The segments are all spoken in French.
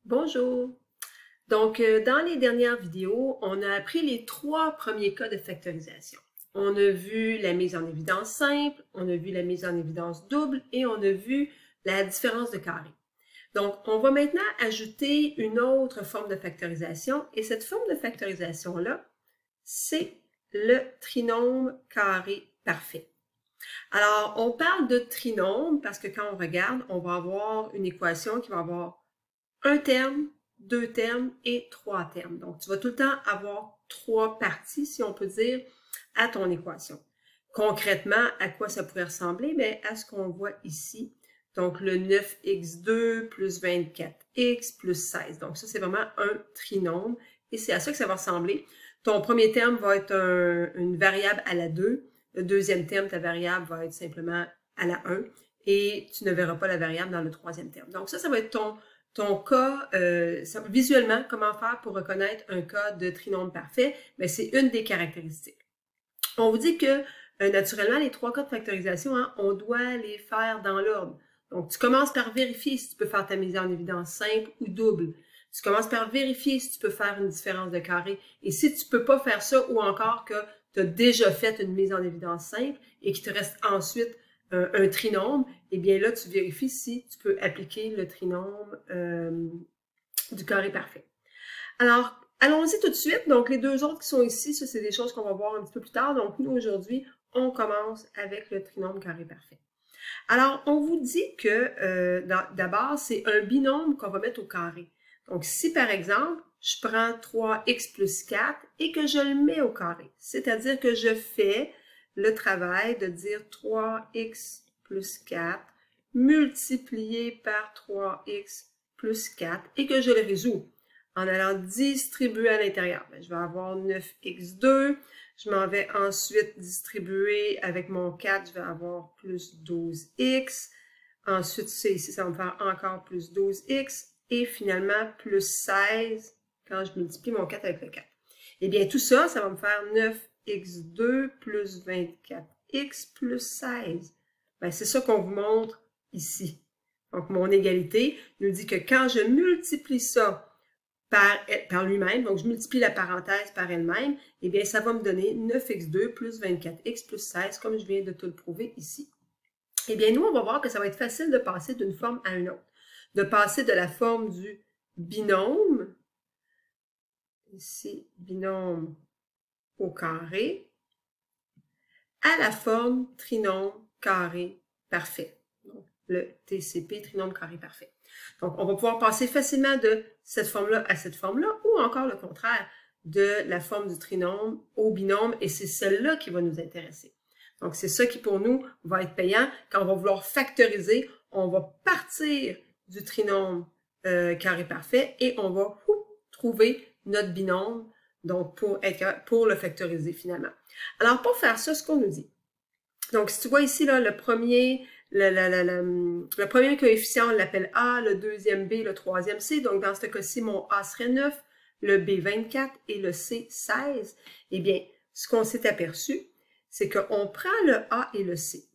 Bonjour! Dans les dernières vidéos, on a appris les trois premiers cas de factorisation. On a vu la mise en évidence simple, on a vu la mise en évidence double et on a vu la différence de carré. Donc, on va maintenant ajouter une autre forme de factorisation et cette forme de factorisation-là, c'est le trinôme carré parfait. Alors, on parle de trinôme parce que quand on regarde, on va avoir une équation qui va avoir un terme, deux termes et trois termes. Donc, tu vas tout le temps avoir trois parties, si on peut dire, à ton équation. Concrètement, à quoi ça pourrait ressembler? Bien, à ce qu'on voit ici. Donc, le 9x2 plus 24x plus 16. Donc, ça, c'est vraiment un trinôme et c'est à ça que ça va ressembler. Ton premier terme va être une variable à la 2. Le deuxième terme, ta variable va être simplement à la 1 et tu ne verras pas la variable dans le troisième terme. Donc, ça va être ton cas, visuellement, comment faire pour reconnaître un cas de trinôme parfait? Bien, c'est une des caractéristiques. On vous dit que, naturellement, les trois cas de factorisation, hein, on doit les faire dans l'ordre. Donc, tu commences par vérifier si tu peux faire ta mise en évidence simple ou double. Tu commences par vérifier si tu peux faire une différence de carré. Et si tu ne peux pas faire ça, ou encore que tu as déjà fait une mise en évidence simple et qu'il te reste ensuite un trinôme, eh bien là, tu vérifies si tu peux appliquer le trinôme du carré parfait. Alors, allons-y tout de suite. Donc, les deux autres qui sont ici, ça, c'est des choses qu'on va voir un petit peu plus tard. Donc, nous, aujourd'hui, on commence avec le trinôme carré parfait. Alors, on vous dit que, d'abord, c'est un binôme qu'on va mettre au carré. Donc, si, par exemple, je prends 3x plus 4 et que je le mets au carré, c'est-à-dire que je fais le travail de dire 3x plus 4 multiplié par 3x plus 4 et que je le résous en allant distribuer à l'intérieur. Je vais avoir 9x2, je m'en vais ensuite distribuer avec mon 4, je vais avoir plus 12x. Ensuite, ici, ça va me faire encore plus 12x. Et finalement, plus 16 quand je multiplie mon 4 avec le 4. Eh bien, tout ça, ça va me faire 9x2 plus 24x plus 16. Bien, c'est ça qu'on vous montre ici. Donc, mon égalité nous dit que quand je multiplie ça par lui-même, donc je multiplie la parenthèse par elle-même, eh bien, ça va me donner 9x2 plus 24x plus 16, comme je viens de te le prouver ici. Eh bien, nous, on va voir que ça va être facile de passer d'une forme à une autre. De passer de la forme du binôme, ici, binôme au carré, à la forme trinôme carré parfait. Donc, le TCP, trinôme carré parfait. Donc, on va pouvoir passer facilement de cette forme-là à cette forme-là, ou encore le contraire, de la forme du trinôme au binôme, et c'est celle-là qui va nous intéresser. Donc, c'est ça qui, pour nous, va être payant. Quand on va vouloir factoriser, on va partir du trinôme carré parfait et on va trouver notre binôme donc pour le factoriser finalement. Alors, pour faire ça, ce qu'on nous dit. Donc, si tu vois ici, là, le premier coefficient, on l'appelle A, le deuxième B, le troisième C. Donc, dans ce cas-ci, mon A serait 9, le B 24 et le C 16. Eh bien, ce qu'on s'est aperçu, c'est qu'on prend le A et le C.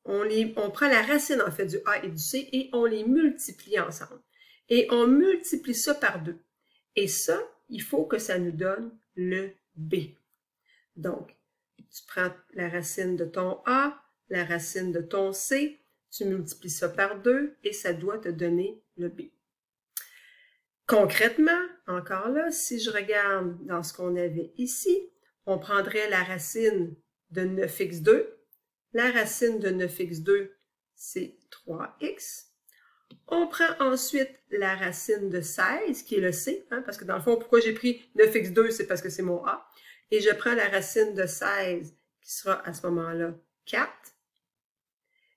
On prend la racine, en fait, du A et du C et on les multiplie ensemble. Et on multiplie ça par 2. Et ça, il faut que ça nous donne le B. Donc, tu prends la racine de ton A, la racine de ton C, tu multiplies ça par 2 et ça doit te donner le B. Concrètement, encore là, si je regarde dans ce qu'on avait ici, on prendrait la racine de 9x2. La racine de 9x2, c'est 3x. On prend ensuite la racine de 16, qui est le C, hein, parce que dans le fond, pourquoi j'ai pris 9x2, c'est parce que c'est mon A. Et je prends la racine de 16, qui sera à ce moment-là 4.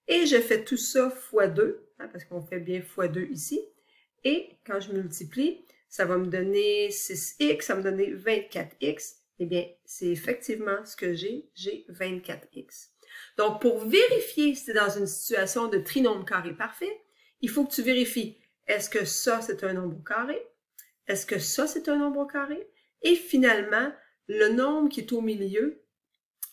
Et je fais tout ça fois 2, hein, parce qu'on fait bien fois 2 ici. Et quand je multiplie, ça va me donner 6x, ça va me donner 24x. Eh bien, c'est effectivement ce que j'ai 24x. Donc, pour vérifier si tu es dans une situation de trinôme carré parfait, il faut que tu vérifies, est-ce que ça, c'est un nombre au carré? Est-ce que ça, c'est un nombre au carré? Et finalement, le nombre qui est au milieu,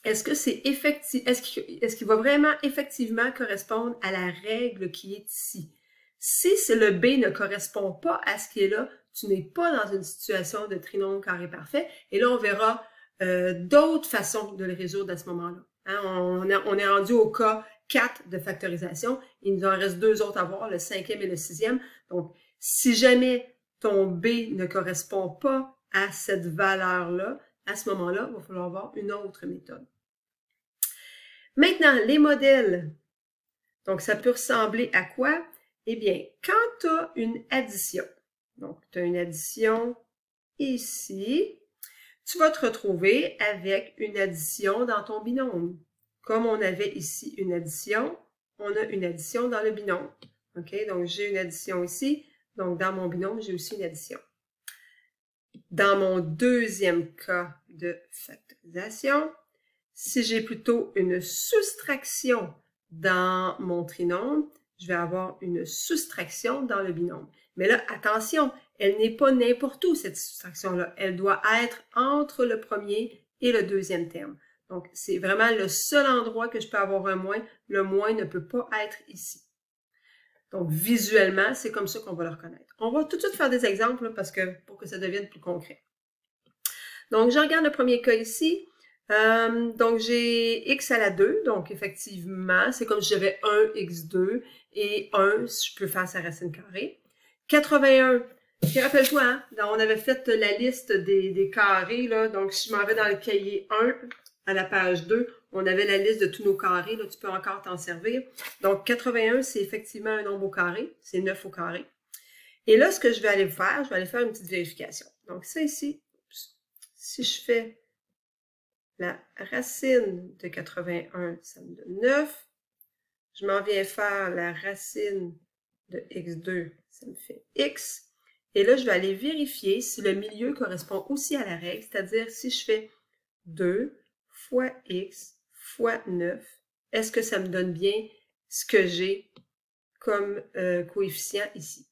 est-ce que c'est effectif, est-ce qu'il va vraiment effectivement correspondre à la règle qui est ici? Si le B ne correspond pas à ce qui est là, tu n'es pas dans une situation de trinôme carré parfait. Et là, on verra d'autres façons de le résoudre à ce moment-là. Hein, on est rendu au cas 4 de factorisation. Il nous en reste 2 autres à voir, le 5e et le 6e. Donc, si jamais ton B ne correspond pas à cette valeur-là, à ce moment-là, il va falloir voir une autre méthode. Maintenant, les modèles. Donc, ça peut ressembler à quoi? Eh bien, quand tu as une addition, donc tu as une addition ici, tu vas te retrouver avec une addition dans ton binôme. Comme on avait ici une addition, on a une addition dans le binôme. OK? Donc, j'ai une addition ici. Donc, dans mon binôme, j'ai aussi une addition. Dans mon deuxième cas de factorisation, si j'ai plutôt une soustraction dans mon trinôme, je vais avoir une soustraction dans le binôme. Mais là, attention, elle n'est pas n'importe où, cette soustraction-là. Elle doit être entre le premier et le deuxième terme. Donc, c'est vraiment le seul endroit que je peux avoir un moins. Le moins ne peut pas être ici. Donc, visuellement, c'est comme ça qu'on va le reconnaître. On va tout de suite faire des exemples pour que ça devienne plus concret. Donc, je regarde le premier cas ici. Donc, j'ai x à la 2. Donc, effectivement, c'est comme si j'avais 1 x2 et 1, si je peux faire sa racine carrée. 81. Puis rappelle-toi, hein, on avait fait la liste des carrés. Là, donc, si je m'en vais dans le cahier 1, à la page 2, on avait la liste de tous nos carrés. Là, tu peux encore t'en servir. Donc, 81, c'est effectivement un nombre au carré. C'est 9 au carré. Et là, ce que je vais aller faire, je vais aller faire une petite vérification. Donc, ça ici, si je fais la racine de 81, ça me donne 9. Je m'en viens faire la racine de x2, ça me fait x. Et là, je vais aller vérifier si le milieu correspond aussi à la règle, c'est-à-dire si je fais 2 fois x fois 9, est-ce que ça me donne bien ce que j'ai comme coefficient ici?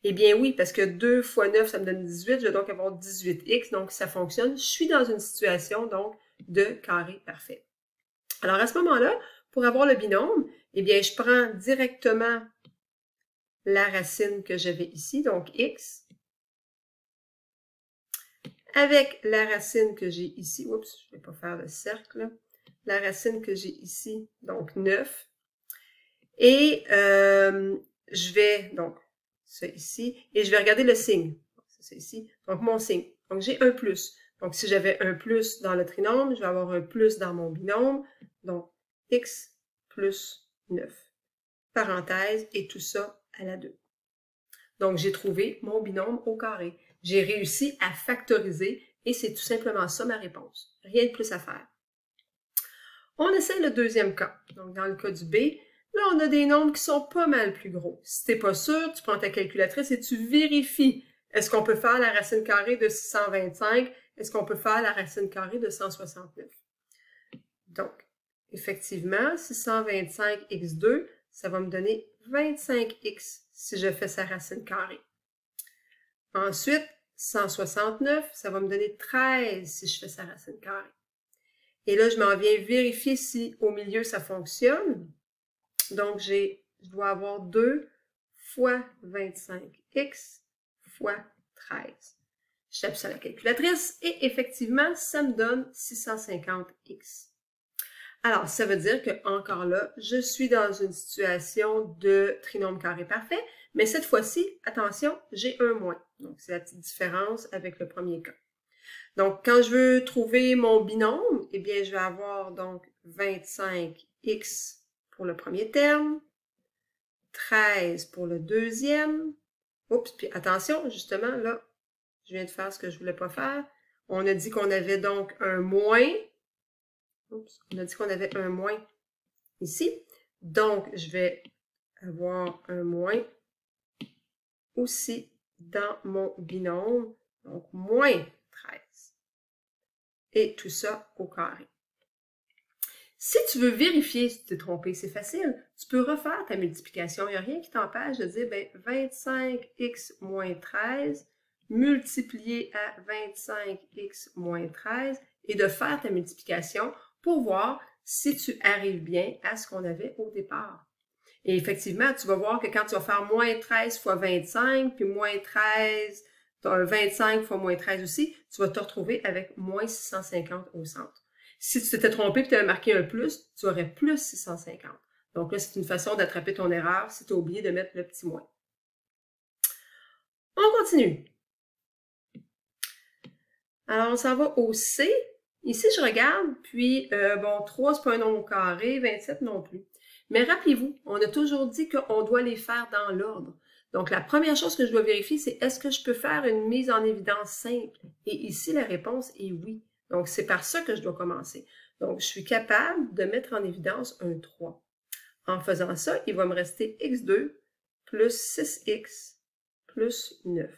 Eh bien oui, parce que 2 fois 9, ça me donne 18, je vais donc avoir 18x, donc ça fonctionne. Je suis dans une situation donc de carré parfait. Alors à ce moment-là, pour avoir le binôme, eh bien je prends directement la racine que j'avais ici, donc x, avec la racine que j'ai ici, oups, je ne vais pas faire le cercle, la racine que j'ai ici, donc 9, et je vais, donc, ça ici, et je vais regarder le signe, c'est ça ici, donc mon signe, donc j'ai un plus, donc si j'avais un plus dans le trinôme, je vais avoir un plus dans mon binôme, donc x plus 9, parenthèse, et tout ça à la 2. Donc j'ai trouvé mon binôme au carré. J'ai réussi à factoriser et c'est tout simplement ça ma réponse. Rien de plus à faire. On essaie le deuxième cas. Donc dans le cas du B, là on a des nombres qui sont pas mal plus gros. Si tu n'es pas sûr, tu prends ta calculatrice et tu vérifies. Est-ce qu'on peut faire la racine carrée de 625? Est-ce qu'on peut faire la racine carrée de 169? Donc, effectivement, 625x2, ça va me donner 25x si je fais sa racine carrée. Ensuite, 169, ça va me donner 13 si je fais sa racine carrée. Et là, je m'en viens vérifier si au milieu ça fonctionne. Donc, je dois avoir 2 fois 25x fois 13. Je tape sur la calculatrice et effectivement, ça me donne 650x. Alors, ça veut dire que, encore là, je suis dans une situation de trinôme carré parfait, mais cette fois-ci, attention, j'ai un moins. Donc, c'est la petite différence avec le premier cas. Donc, quand je veux trouver mon binôme, eh bien, je vais avoir donc 25x pour le premier terme, 13 pour le deuxième. Oups, puis attention, justement, là, je viens de faire ce que je ne voulais pas faire. On a dit qu'on avait donc un moins. Oups, on a dit qu'on avait un moins ici. Donc, je vais avoir un moins aussi dans mon binôme. Donc, moins 13. Et tout ça au carré. Si tu veux vérifier si tu t'es trompé, c'est facile. Tu peux refaire ta multiplication. Il n'y a rien qui t'empêche de dire, ben, 25x moins 13 multiplié à 25x moins 13 et de faire ta multiplication pour voir si tu arrives bien à ce qu'on avait au départ. Et effectivement, tu vas voir que quand tu vas faire moins 13 fois 25, puis moins 13, 25 fois moins 13 aussi, tu vas te retrouver avec moins 650 au centre. Si tu t'étais trompé et tu avais marqué un plus, tu aurais plus 650. Donc là, c'est une façon d'attraper ton erreur si tu as oublié de mettre le petit moins. On continue. Alors, on s'en va au C. Ici, je regarde, puis, bon, 3, c'est pas un nombre carré, 27 non plus. Mais rappelez-vous, on a toujours dit qu'on doit les faire dans l'ordre. Donc, la première chose que je dois vérifier, c'est est-ce que je peux faire une mise en évidence simple? Et ici, la réponse est oui. Donc, c'est par ça que je dois commencer. Donc, je suis capable de mettre en évidence un 3. En faisant ça, il va me rester x2 plus 6x plus 9.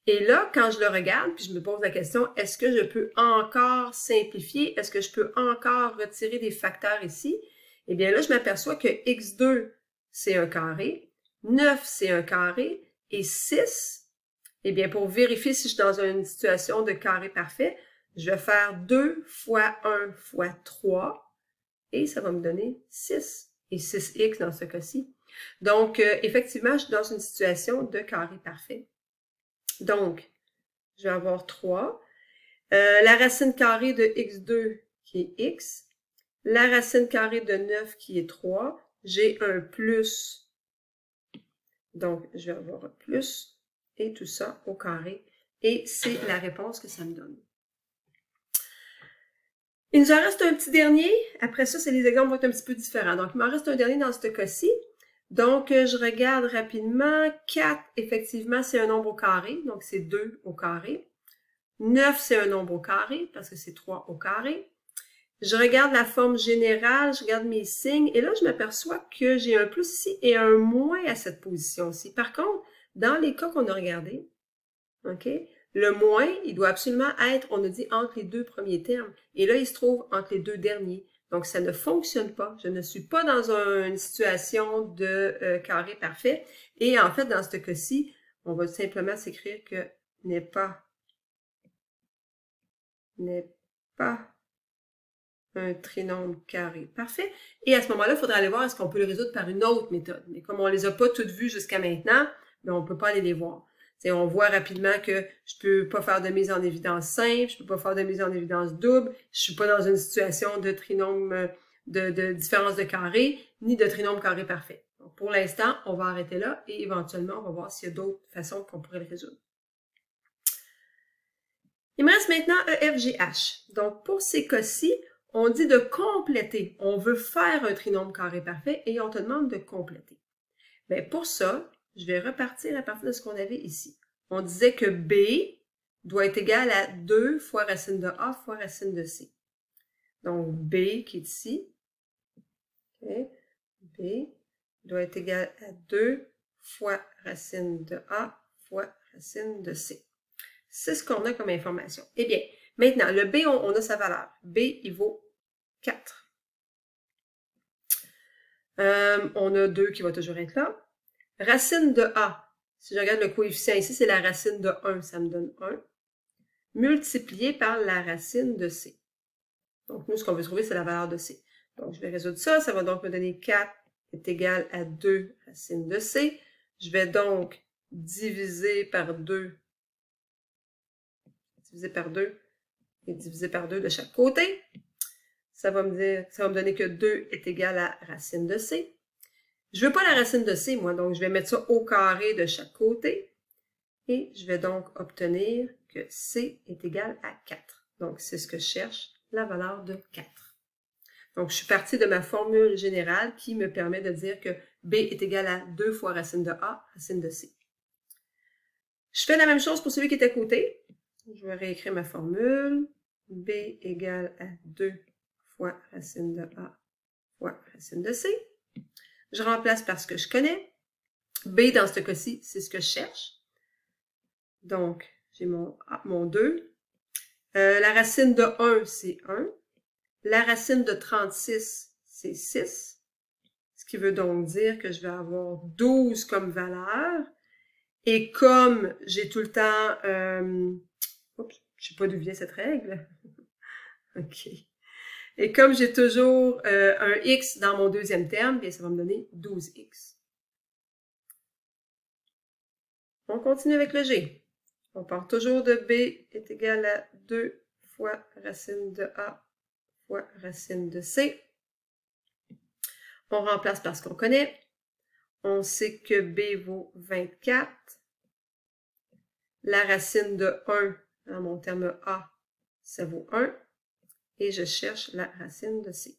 Et là, quand je le regarde, puis je me pose la question, est-ce que je peux encore simplifier? Est-ce que je peux encore retirer des facteurs ici? Eh bien là, je m'aperçois que x2, c'est un carré, 9, c'est un carré, et 6, eh bien pour vérifier si je suis dans une situation de carré parfait, je vais faire 2 fois 1 fois 3, et ça va me donner 6, et 6x dans ce cas-ci. Donc, effectivement, je suis dans une situation de carré parfait. Donc, je vais avoir 3. La racine carrée de x2 qui est x. La racine carrée de 9 qui est 3. J'ai un plus. Donc, je vais avoir un plus. Et tout ça au carré. Et c'est la réponse que ça me donne. Il nous en reste un petit dernier. Après ça, les exemples vont être un petit peu différents. Donc, il m'en reste un dernier dans ce cas-ci. Donc, je regarde rapidement. 4, effectivement, c'est un nombre au carré. Donc, c'est 2 au carré. 9, c'est un nombre au carré parce que c'est 3 au carré. Je regarde la forme générale, je regarde mes signes. Et là, je m'aperçois que j'ai un plus ici et un moins à cette position-ci. Par contre, dans les cas qu'on a regardés, OK, le moins, il doit absolument être, on a dit, entre les deux premiers termes. Et là, il se trouve entre les deux derniers. Donc, ça ne fonctionne pas. Je ne suis pas dans une situation de carré parfait. Et en fait, dans ce cas-ci, on va simplement s'écrire que n'est pas un trinôme carré parfait. Et à ce moment-là, il faudra aller voir est-ce qu'on peut le résoudre par une autre méthode. Mais comme on ne les a pas toutes vues jusqu'à maintenant, on ne peut pas aller les voir. T'sais, on voit rapidement que je peux pas faire de mise en évidence simple, je peux pas faire de mise en évidence double, je suis pas dans une situation de trinôme de différence de carré, ni de trinôme carré parfait. Donc, pour l'instant, on va arrêter là et éventuellement, on va voir s'il y a d'autres façons qu'on pourrait le résoudre. Il me reste maintenant EFGH. Donc, pour ces cas-ci, on dit de compléter. On veut faire un trinôme carré parfait et on te demande de compléter. Bien, pour ça, je vais repartir à partir de ce qu'on avait ici. On disait que B doit être égal à 2 fois racine de A fois racine de C. Donc, B qui est ici, okay, B doit être égal à 2 fois racine de A fois racine de C. C'est ce qu'on a comme information. Eh bien, maintenant, le B, on a sa valeur. B, il vaut 4. On a 2 qui va toujours être là. Racine de A, si je regarde le coefficient ici, c'est la racine de 1, ça me donne 1, multiplié par la racine de C. Donc, nous, ce qu'on veut trouver, c'est la valeur de C. Donc, je vais résoudre ça. Ça va donc me donner 4 est égal à 2 racine de C. Je vais donc diviser par 2 et diviser par 2 de chaque côté. Ça va me donner que 2 est égal à racine de C. Je veux pas la racine de C, moi, donc je vais mettre ça au carré de chaque côté. Et je vais donc obtenir que C est égal à 4. Donc, c'est ce que je cherche, la valeur de 4. Donc, je suis partie de ma formule générale qui me permet de dire que B est égal à 2 fois racine de A, racine de C. Je fais la même chose pour celui qui est à côté. Je vais réécrire ma formule. B égale à 2 fois racine de A fois racine de C. Je remplace par ce que je connais. B, dans ce cas-ci, c'est ce que je cherche. Donc, j'ai mon 2. La racine de 1, c'est 1. La racine de 36, c'est 6. Ce qui veut donc dire que je vais avoir 12 comme valeur. Et comme j'ai tout le temps... oups, je ne sais pas d'où vient cette règle. OK. Et comme j'ai toujours un x dans mon deuxième terme, bien, ça va me donner 12x. On continue avec le g. On part toujours de b est égal à 2 fois racine de a fois racine de c. On remplace par ce qu'on connaît. On sait que b vaut 24. La racine de 1 dans mon terme a, ça vaut 1. Et je cherche la racine de c.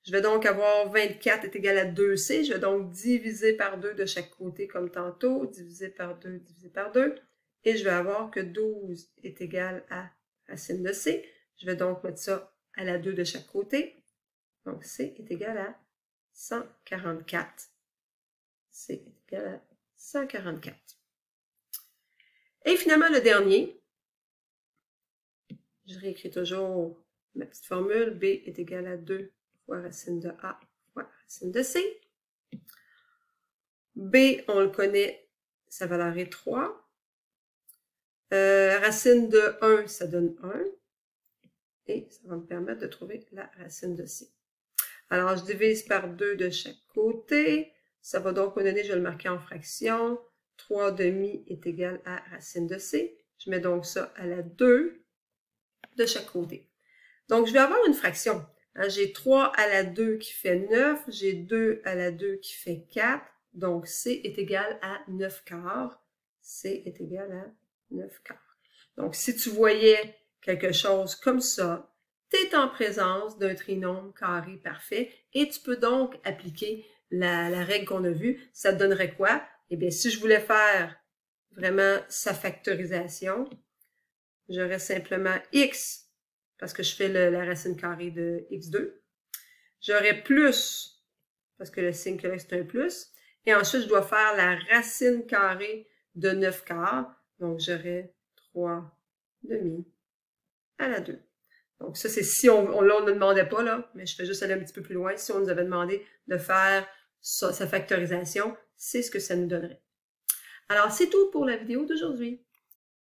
Je vais donc avoir 24 est égal à 2c. Je vais donc diviser par 2 de chaque côté comme tantôt. Diviser par 2, diviser par 2. Et je vais avoir que 12 est égal à racine de c. Je vais donc mettre ça à la 2 de chaque côté. Donc c est égal à 144. C est égal à 144. Et finalement, le dernier, je réécris toujours ma petite formule. B est égal à 2 fois racine de A fois racine de C. B, on le connaît, sa valeur est 3. Racine de 1, ça donne 1. Et ça va me permettre de trouver la racine de C. Alors, je divise par 2 de chaque côté. Ça va donc me donner, je vais le marquer en fraction, 3 demi est égal à racine de C. Je mets donc ça à la 2 de chaque côté. Donc, je vais avoir une fraction. J'ai 3 à la 2 qui fait 9. J'ai 2 à la 2 qui fait 4. Donc, C est égal à 9 quarts. C est égal à 9 quarts. Donc, si tu voyais quelque chose comme ça, tu es en présence d'un trinôme carré parfait et tu peux donc appliquer la règle qu'on a vue. Ça te donnerait quoi? Eh bien, si je voulais faire vraiment sa factorisation, j'aurais simplement x, parce que je fais la racine carrée de x2. J'aurais plus, parce que le signe que là, c'est un plus. Et ensuite, je dois faire la racine carrée de 9 quarts. Donc, j'aurais 3 demi à la 2. Donc, ça, c'est si on ne demandait pas, là, mais je fais juste aller un petit peu plus loin. Si on nous avait demandé de faire sa factorisation, c'est ce que ça nous donnerait. Alors, c'est tout pour la vidéo d'aujourd'hui.